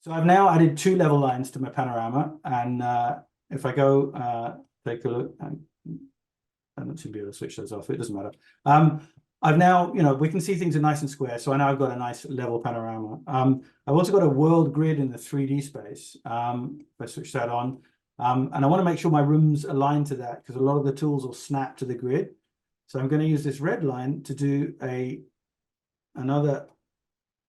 So I've now added 2 level lines to my panorama, and if I go take a look, and I don't seem to be able to switch those off. It doesn't matter. I've now, we can see things are nice and square. So I now I've got a nice level panorama. I've also got a world grid in the 3D space. If I switch that on, and I want to make sure my room's aligned to that because a lot of the tools will snap to the grid. So I'm going to use this red line to do another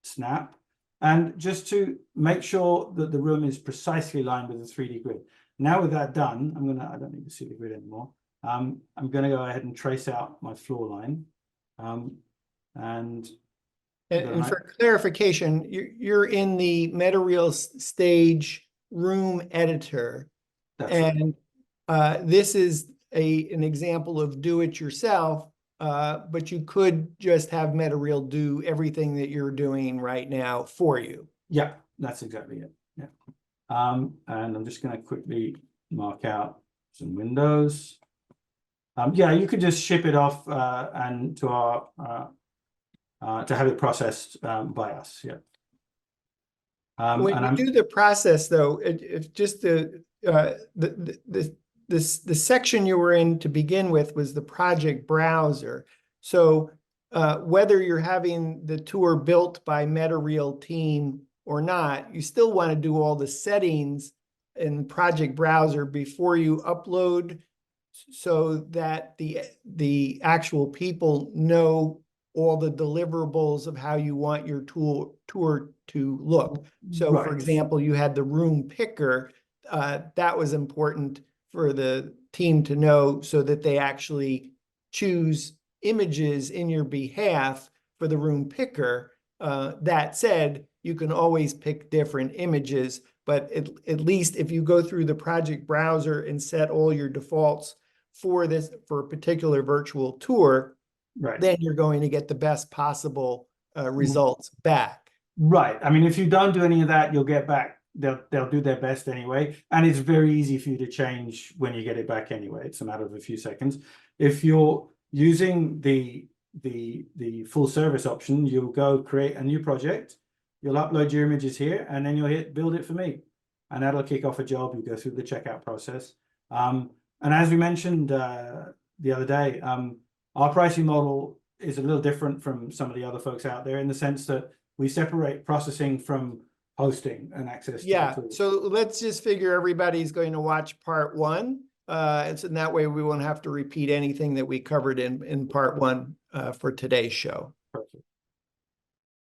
snap, and just to make sure that the room is precisely aligned with the 3D grid. Now with that done, I don't need to see the grid anymore. I'm going to go ahead and trace out my floor line. And for clarification, you're in the Metareal stage room editor. And this is an example of do it yourself, but you could just have Metareal do everything that you're doing right now for you. Yeah, that's exactly it. Yeah. And I'm just going to quickly mark out some windows. Yeah, you could just ship it off and to our to have it processed by us. Yeah. When you do the process, though, if just the section you were in to begin with was the project browser. So whether you're having the tour built by Metareal team or not, you still want to do all the settings in project browser before you upload, so that the actual people know all the deliverables of how you want your tour to look. So for example, you had the room picker, that was important for the team to know so that they actually choose images in your behalf for the room picker. That said, you can always pick different images, but at least if you go through the project browser and set all your defaults for a particular virtual tour, then you're going to get the best possible results back. Right. I mean, if you don't do any of that, you'll get back. They'll do their best anyway, and it's very easy for you to change when you get it back anyway. It's a matter of a few seconds. If you're using the full service option, you'll go create a new project. You'll upload your images here, and then you'll hit build it for me, and that'll kick off a job. You go through the checkout process. And as we mentioned the other day, our pricing model is a little different from some of the other folks out there in the sense that we separate processing from hosting and access. Yeah, so let's just figure everybody's going to watch part 1. And so that way we won't have to repeat anything that we covered in part 1 for today's show.